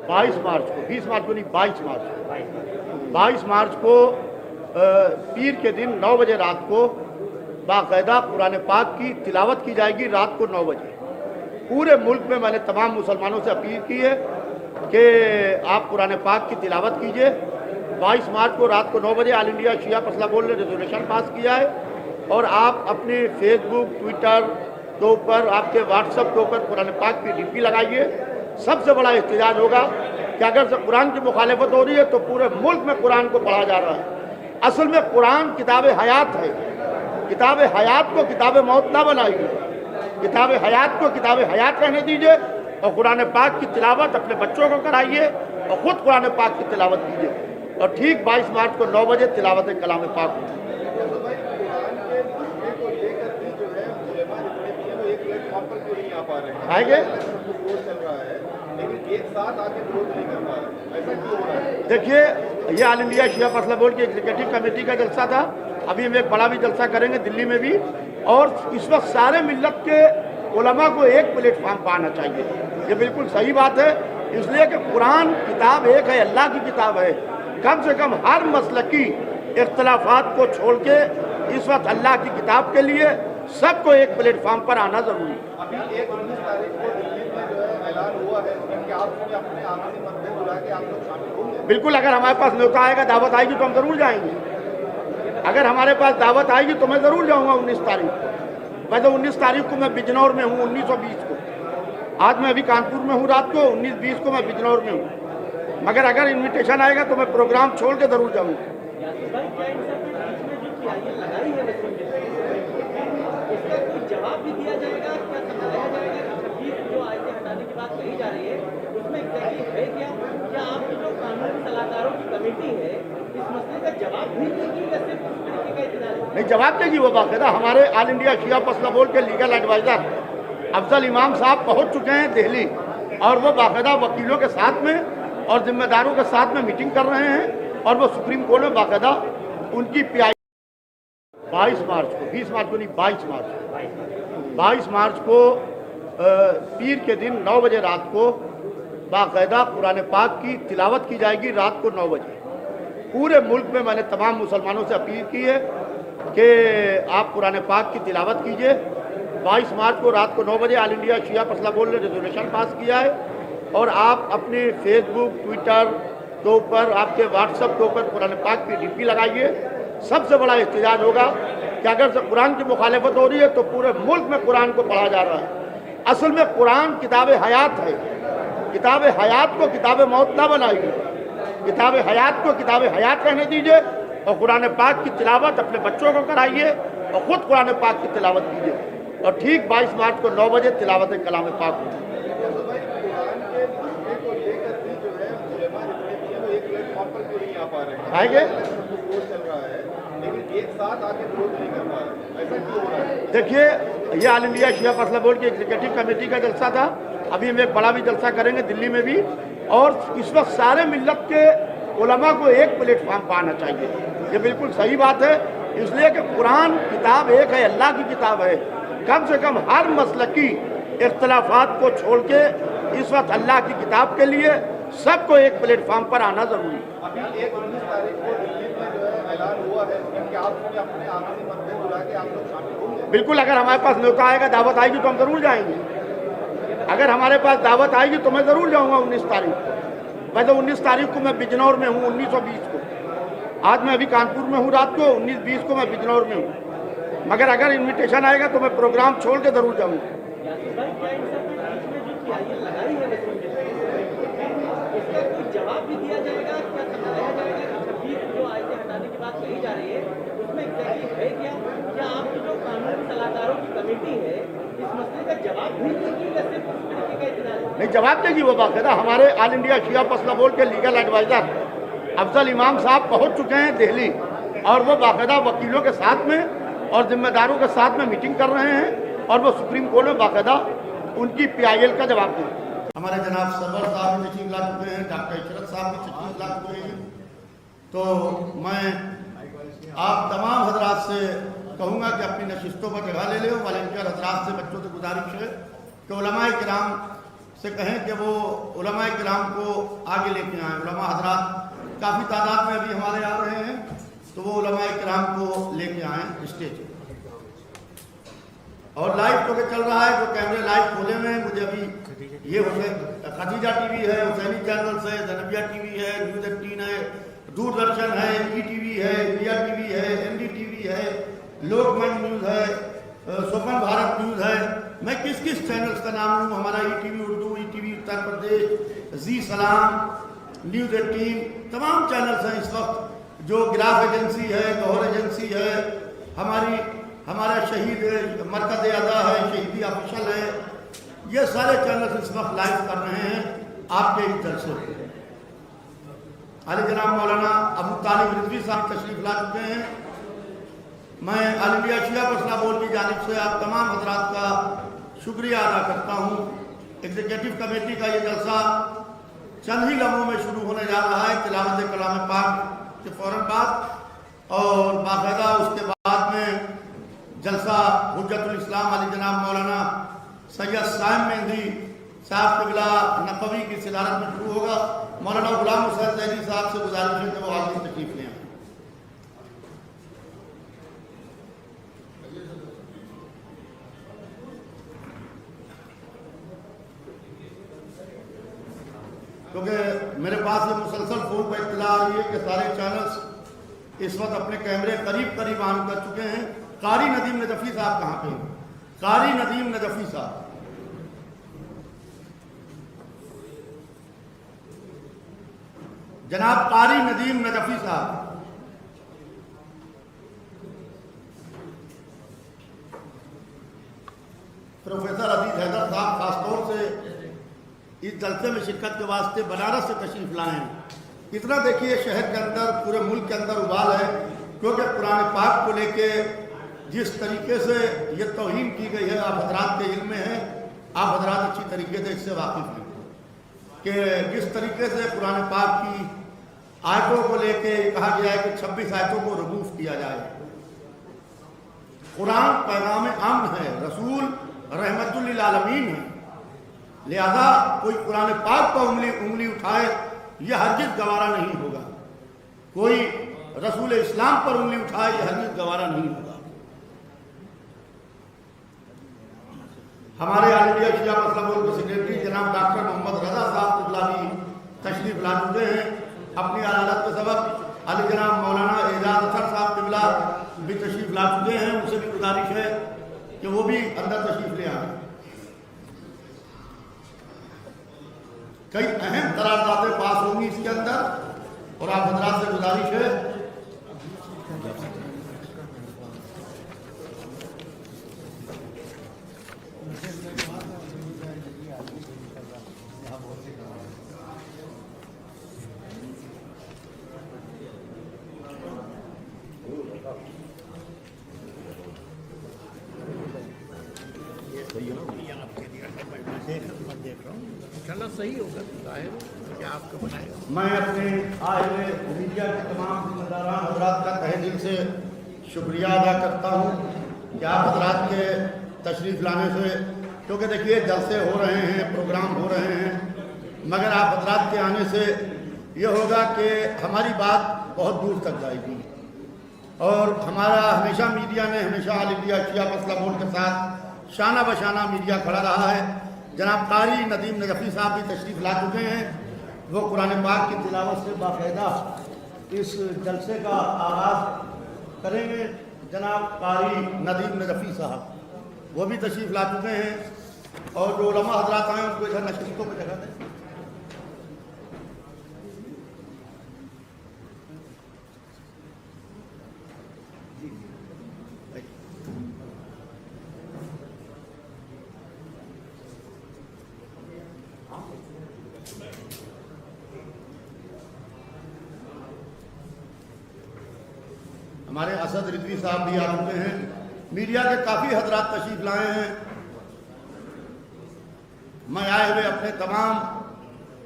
22 मार्च को, 20 मार्च को नहीं, 22 मार्च को पीर के दिन 9 बजे रात को बाकायदा कुरान पाक की तिलावत की जाएगी। रात को 9 बजे पूरे मुल्क में मैंने तमाम मुसलमानों से अपील की है कि आप कुरान पाक की तिलावत कीजिए। 22 मार्च को रात को 9 बजे ऑल इंडिया शिया मसला बोर्ड ने रेजोल्यूशन पास किया है और आप अपने फेसबुक, ट्विटर के ऊपर, आपके व्हाट्सएप के ऊपर कुरान पाक की डीपी लगाइए। सबसे बड़ा एहतजाज होगा कि अगर से कुरान की मुखालिफत हो रही है तो पूरे मुल्क में कुरान को पढ़ा जा रहा है। असल में कुरान किताब हयात है। किताब हयात को किताब मौत ना बनाइए। किताब हयात को किताब हयात रहने दीजिए और कुरान पाक की तिलावत अपने बच्चों को कराइए और ख़ुद कुरान पाक की तिलावत कीजिए। और ठीक 22 मार्च को 9 बजे तिलावत कलाम पाक होगी। आएंगे देखिए, ये ऑल इंडिया शिया मसला बोर्ड की एग्जीक्यूटिव कमेटी का जलसा था। अभी हम एक बड़ा भी जलसा करेंगे दिल्ली में भी, और इस वक्त सारे मिल्लत के उलमा को एक प्लेटफॉर्म पर आना चाहिए। ये बिल्कुल सही बात है, इसलिए कि कुरान किताब एक है, अल्लाह की किताब है। कम से कम हर मसलकी इख्तलाफात को छोड़ के इस वक्त अल्लाह की किताब के लिए सबको एक प्लेटफॉर्म पर आना जरूरी है। अभी 19 तारीख को दिल्ली में जो है ऐलान हुआ है कि आप अपने आखिरी मसले बुला के आप लोग शामिल होंगे। बिल्कुल, अगर हमारे पास न्योता आएगा, दावत आएगी तो हम जरूर जाएंगे। अगर हमारे पास दावत आएगी तो मैं जरूर जाऊंगा 19 तारीख को। वैसे 19 तारीख को मैं बिजनौर में हूँ, 19 और 20 को। आज मैं अभी कानपुर में हूँ, रात को 19-20 को मैं बिजनौर में हूँ। मगर अगर इन्विटेशन आएगा तो मैं प्रोग्राम छोड़ के जरूर जाऊँगा। जवाब भी दिया जाएगा, क्या समझाया जाएगा कि 26 जो आयतें हटाने की बात कही जा रही है उसमें एग्जैक्टली है क्या आपकी जो कानूनी सलाहकारों की कमेटी है इस मसले का जवाब भी देगी या सिर्फ इस तरीके का इंतजार? नहीं, जवाब देगी वो बाकायदा। हमारे ऑल इंडिया शिया मसला बोर्ड के लीगल एडवाइजर अफजल इमाम साहब पहुंच चुके हैं दिल्ली, और वो बाकायदा वकीलों के साथ में और जिम्मेदारों के साथ में मीटिंग कर रहे हैं, और वो सुप्रीम कोर्ट में बाकायदा उनकी PI 22 मार्च को, 20 मार्च को नहीं, 22 मार्च को पीर के दिन 9 बजे रात को बाकायदा कुरान पाक की तिलावत की जाएगी। रात को 9 बजे पूरे मुल्क में मैंने तमाम मुसलमानों से अपील की है कि आप कुरान पाक की तिलावत कीजिए। 22 मार्च को रात को 9 बजे ऑल इंडिया शिया मसला बोर्ड ने रेजोल्यूशन पास किया है और आप अपने फेसबुक, ट्विटर के ऊपर, आपके व्हाट्सएप के ऊपर कुरान पाक की डीपी लगाइए। सबसे बड़ा एहतजाज होगा कि अगर से कुरान की मुखालिफत हो रही है तो पूरे मुल्क में कुरान को पढ़ा जा रहा है। असल में कुरान किताब हयात है। किताब हयात को किताब मौत ना बनाइए। किताब हयात को किताब हयात रहने दीजिए और कुरान पाक की तिलावत अपने बच्चों को कराइए और ख़ुद कुरान पाक की तिलावत कीजिए। और ठीक 22 मार्च को 9 बजे तिलावत कलाम पाक होगी। आएंगे देखिए, ये ऑल इंडिया शिया मसला बोर्ड की एग्जीक्यूटिव कमेटी का जलसा था। अभी हम एक बड़ा भी जलसा करेंगे दिल्ली में भी, और इस वक्त सारे मिल्लत के उलमा को एक प्लेटफॉर्म पर आना चाहिए। ये बिल्कुल सही बात है, इसलिए कि कुरान किताब एक है, अल्लाह की किताब है। कम से कम हर मसलकी इख्तलाफात को छोड़ के इस वक्त अल्लाह की किताब के लिए सबको एक प्लेटफॉर्म पर आना जरूरी है। अभी 19 तारीख को दिल्ली में जो है ऐलान हुआ है कि आप अपने आखिरी मसले बुला के आप लोग शामिल होंगे। बिल्कुल, अगर हमारे पास न्योता आएगा, दावत आएगी तो हम जरूर जाएंगे। अगर हमारे पास दावत आएगी तो मैं जरूर जाऊंगा 19 तारीख को। वैसे 19 तारीख को मैं बिजनौर में हूँ, 19 और 20 को। आज मैं अभी कानपुर में हूँ, रात को 19-20 को मैं बिजनौर में हूँ। मगर अगर इन्विटेशन आएगा तो मैं प्रोग्राम छोड़ के जरूर जाऊँगा। जवाब भी दिया जाएगा, क्या समझाया जाएगा कि 26 जो आयतें हटाने की बात कही जा रही है उसमें एग्जैक्टली है क्या आपकी जो कानूनी सलाहकारों की कमेटी है इस मसले का जवाब भी देगी या सिर्फ इस तरीके का इंतजार? नहीं, जवाब देगी वो बाकायदा। हमारे ऑल इंडिया शिया मसला बोर्ड के लीगल एडवाइजर अफजल इमाम साहब पहुंच चुके हैं दिल्ली, और वो बाकायदा वकीलों के साथ में और जिम्मेदारों के साथ में मीटिंग कर रहे हैं, और वो सुप्रीम कोर्ट में बाकायदा उनकी PIL का जवाब देंगे। हमारे जनाब सरवर साहब भी तशरीफ ला चुके हैं, डॉक्टर इशरत साहब भी तशरीफ ला चुके हैं। तो मैं आप तमाम हजरात से कहूँगा कि अपनी नशिस्तों पर जगह ले लें। वॉलंटियर हजरात से, बच्चों से गुजारिश है कि उलमाए किराम से कहें कि वो उलमा किराम को आगे लेके आए। उलमा हजरात काफ़ी तादाद में अभी हमारे आ रहे हैं, तो वो उलमा किराम को लेके आए स्टेज। और लाइव तो चल रहा है, जो कैमरे लाइव खोले हुए हैं। मुझे अभी ये खतीजा टीवी है, हुसैनी चैनल्स है, जनबिया टीवी है, न्यूज़ 18 है, दूरदर्शन है, ETV है, इंडिया टीवी है, NDTV है, लोकमंच न्यूज़ है, स्वप्न भारत न्यूज़ है। मैं किस किस चैनल्स का नाम लूँ? हमारा ETV उर्दू, ETV उत्तर प्रदेश, जी सलाम, न्यूज़ 18, तमाम चैनल्स हैं इस वक्त। जो गिराफ एजेंसी है, गौहर एजेंसी है, हमारा शहीद मरकज़ अदा है, शहीदी ऑफिशियल है, ये सारे चैनल्स इस वक्त लाइव कर रहे हैं आपके इस जलसे को। आले जनाब मौलाना अबू तालिब रिजवी साहब तशरीफ ला चुके हैं। मैं ऑल इंडिया शिया मसला बोर्ड की जानिब से आप तमाम हजरात का शुक्रिया अदा करता हूँ। एग्जीक्यूटिव कमेटी का ये जलसा चंद ही लम्हों में शुरू होने जा रहा है, तिलावत कलाम पाक के फ़ौरन बाद, और बाकायदा उसके बाद में जलसा हुज्जतुल इस्लाम अली जनाब मौलाना सैयद साइम मेहंदी साहब क़िबला नक़वी की सदारत में शुरू होगा। मौलाना गुलाम हुसैन ज़ैदी साहब से गुजारिश है कि वो आगे तशरीफ लें। क्योंकि मेरे पास ये मुसलसल फ़ोन पर इत्तला आ रही है कि सारे चैनल्स इस वक्त अपने कैमरे करीब ऑन कर चुके हैं। कारी नदीम नजफ़ी साहब कहाँ पे हैं? कारी नदीम नजफ़ी साहब, जनाब कारी नदीम नजफ़ी साहब, प्रोफेसर अजीज हैदर साहब खासतौर से इस जलसे में शिरकत के वास्ते बनारस से तशरीफ लाए हैं। इतना देखिए शहर के अंदर, पूरे मुल्क के अंदर उबाल है, क्योंकि कुरान पाक को लेके जिस तरीके से ये तौहीन की गई है, आप हजरात के इल्म में है, आप हजरात अच्छी तरीके से इससे वाकिफ हैं कि जिस तरीके से कुरान पाक की आयतों को लेके कहा गया है कि 26 आयतों को रिमूव किया जाए। कुरान पैगाम अमन है, रसूल रहमतुल लिल आलमीन है, लिहाजा कोई कुरान पाक पर उंगली उठाए यह हरगिज़ गवारा नहीं होगा। कोई रसूल इस्लाम पर उंगली उठाए यह हरगिज़ गवारा नहीं होगा। हमारे ऑल इंडिया शिया मसला बोर्ड के सेक्रेटरी जनाब डॉक्टर मोहम्मद रजा साहब क़िबला भी तशरीफ ला चुके हैं। अपनी अदालत के सबब अली जनाब मौलाना एजाज अतर साहब क़िबला भी तशरीफ ला चुके हैं। उनसे भी गुजारिश है कि वो भी अंदर तशरीफ ले आए। कई अहम करारदादें पास होंगी इसके अंदर, और आप हजरात से गुजारिश है सही होगा, क्या आपको बनाएगा। मैं अपने आए हुए मीडिया के तमाम जिम्मेदारान हजरात का तहे दिल से शुक्रिया अदा करता हूँ कि आप हजरात के तशरीफ़ लाने से, क्योंकि देखिए जलसे हो रहे हैं, प्रोग्राम हो रहे हैं, मगर आप हजरात के आने से ये होगा कि हमारी बात बहुत दूर तक जाएगी। और हमारा हमेशा मीडिया ने हमेशा ऑल इंडिया शिया मसला बोर्ड के साथ शाना बशाना मीडिया खड़ा रहा है। जनाब कारी नदीम नजफ़ी साहब भी तशरीफ़ ला चुके हैं। वो कुरान पाक की तिलावत से बाकायदा इस जलसे का आगाज़ करेंगे। जनाब कारी नदीम नजफ़ी साहब वो भी तशरीफ़ ला चुके हैं, और जो उलमा हजरात आए उनको इधर नशरीतों पर जगह दें। हमारे असद रिजवी साहब भी आ चुके हैं। मीडिया के काफ़ी हजरात तशरीफ लाए हैं। मैं आए हुए अपने तमाम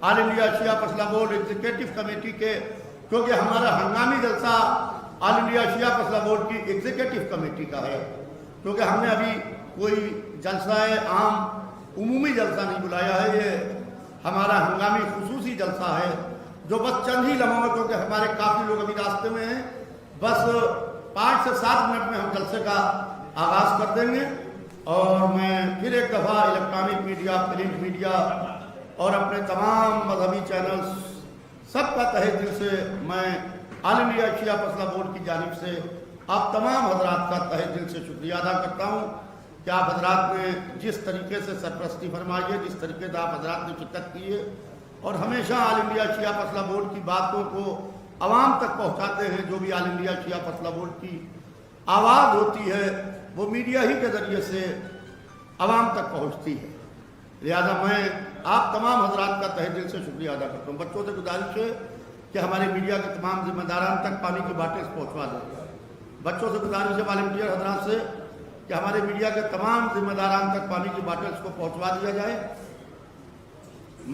ऑल इंडिया शिया मसला बोर्ड एग्जीक्यूटिव कमेटी के, क्योंकि हमारा हंगामी जलसा ऑल इंडिया शिया मसला बोर्ड की एग्जीक्यूटिव कमेटी का है, क्योंकि हमने अभी कोई जलसा आम उमूमी जलसा नहीं बुलाया है, ये हमारा हंगामी खुसूसी जलसा है जो बस चंद ही लम्हों में, क्योंकि हमारे काफ़ी लोग अभी रास्ते में हैं, बस 5 से 7 मिनट में हम जलसे का आगाज़ कर देंगे। और मैं फिर एक दफ़ा इलेक्ट्रॉनिक मीडिया, प्रिंट मीडिया और अपने तमाम मजहबी चैनल्स सबका तहे दिल से मैं ऑल इंडिया शिया फसला बोर्ड की जानिब से आप तमाम हजरात का तहे दिल से शुक्रिया अदा करता हूँ कि आप हजरात ने जिस तरीके से सरपरस्ती फरमाई है, जिस तरीके से आप हजरात ने शिरकत की है और हमेशा ऑल इंडिया शिया फसला बोर्ड की बातों को आवाम तक पहुँचाते हैं। जो भी ऑल इंडिया शिया फसला बोर्ड की आवाज़ होती है वो मीडिया ही के ज़रिए से आवाम तक पहुँचती है। लिहाजा मैं आप तमाम हजरात का तहे दिल से शुक्रिया अदा करता हूँ। बच्चों से गुजारिश है कि हमारे मीडिया के तमाम जिम्मेदारान तक पानी की बाटें पहुँचवा दें। बच्चों से गुजारिश है वॉलंटियर हजरात से कि हमारे मीडिया के तमाम जिम्मेदारान तक पानी की बाटल्स को पहुँचवा दिया जाए।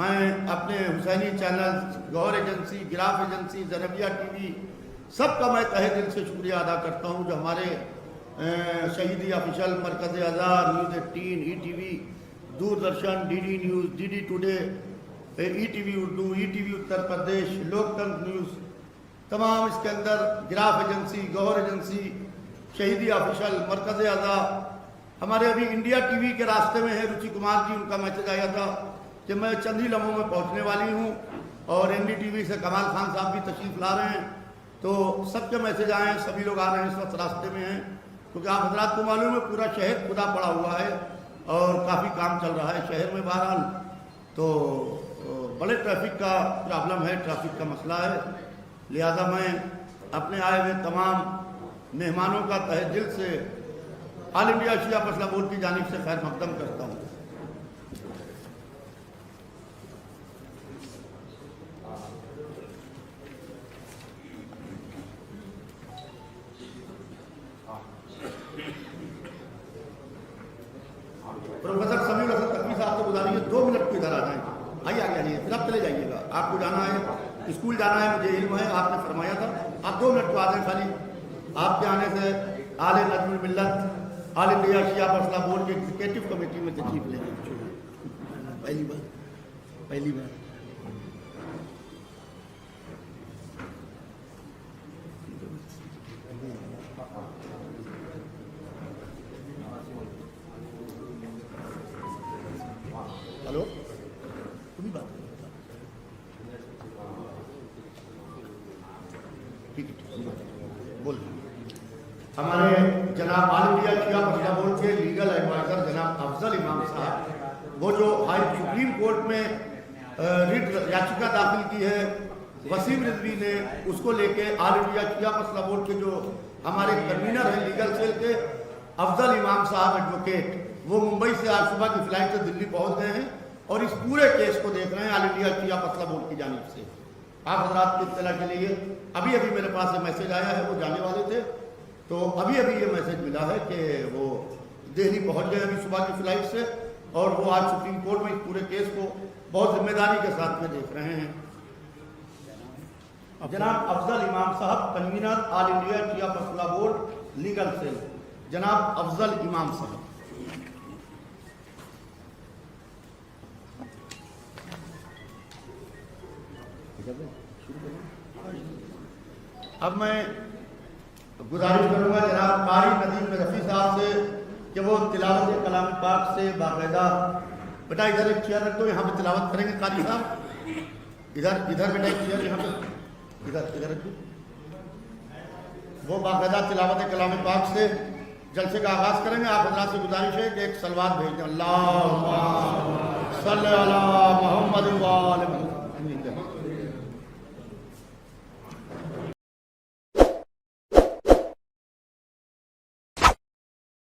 मैं अपने हुसैनी चैनल, गौर एजेंसी, गिराफ एजेंसी, ज़रबिया टीवी सबका मैं तहे दिल से शुक्रिया अदा करता हूँ जो हमारे शहीदी ऑफिशियल, मरकज़ आज़ाद, news 18, ETV, Doordarshan, DD news, DD today, ETV Urdu, ETV Uttar Pradesh, Loktantra news, तमाम इसके अंदर गिराफ एजेंसी, गौर एजेंसी, शहीदी ऑफिशियल, मरकज़ आज़ाद, हमारे अभी इंडिया TV के रास्ते में है रुचि कुमार जी, उनका मैसेज आया था कि मैं चंद ही लम्हों में पहुंचने वाली हूं और NDTV से कमाल खान साहब भी तशरीफ़ ला रहे हैं। तो सबके मैसेज आए हैं, सभी लोग आ रहे हैं, इस वक्त रास्ते में हैं, क्योंकि आप हजरात को मालूम है पूरा शहर खुदा पड़ा हुआ है और काफ़ी काम चल रहा है शहर में बहरहाल। तो बड़े ट्रैफिक का प्रॉब्लम है, ट्रैफिक का मसला है। लिहाजा मैं अपने आए हुए तमाम मेहमानों का तहे दिल से ऑल इंडिया शिया फसला बोर्ड की जानिब से खैर मकदम करता हूँ। प्रोफेसर समीउल हसन तकवी साहब से गुजारिश है 2 मिनट को इधर आ जाएं। आइए आगे आइए, फिर आप चले जाइएगा, आपको जाना है, स्कूल जाना है, मुझे इल्म है, आपने फरमाया था। आप 2 मिनट को आ जाएं, खाली आपके आने से आले नजमुल मिल्लत ऑल इंडिया शिया फसला बोर्ड के एग्जीक्यूटिव कमेटी में तशरीफ लेंगे। पहली बार हेलो, तुम्ही बात ठीक है, बोल। हमारे जनाब ऑल इंडिया शिया फसला बोर्ड के लीगल एडवाइजर जनाब अफजल इमाम साहब, वो जो हाई सुप्रीम कोर्ट में रिट याचिका दाखिल की है वसीम रिजवी ने, उसको लेके ऑल इंडिया शिया फसला बोर्ड के जो हमारे कन्वीनर हैं लीगल सेल के अफजल इमाम साहब एडवोकेट, वो मुंबई से आज सुबह की फ्लाइट से दिल्ली पहुंच गए हैं और इस पूरे केस को देख रहे हैं ऑल इंडिया शिया फसला बोर्ड की जानिब से। आप हजरात की इत्तला के लिए अभी अभी मेरे पास ये मैसेज आया है, वो जाने वाले थे तो अभी अभी ये मैसेज मिला है कि वो दिल्ली पहुंच गए अभी सुबह की फ्लाइट से और वो आज सुप्रीम कोर्ट में इस पूरे केस को बहुत जिम्मेदारी के साथ में देख रहे हैं। जनाब अफजल इमाम साहब, कन्वीनर ऑल इंडिया शिया फसला बोर्ड लीगल सेल, जनाब अफजल इमाम साहब। अब मैं गुजारिश करूंगा जनाब कारी नदीम रफ़ी साहब से कि वो तिलावत कलाम पाक से बाकायदा, बेटा इधर एक चेयर रख दो, यहाँ पे तिलावत करेंगे कारी साहब, इधर इधर बेटा एक चेयर यहाँ पे इधर रख दो। वो बाकायदा तिलावत कलाम पाक से जलसे का आगाज़ करेंगे। आप हज़रात से गुजारिश है कि एक सलवात भेज दें, अल्लाहुम्मा सल्ली अला मुहम्मद व आले मुहम्मद।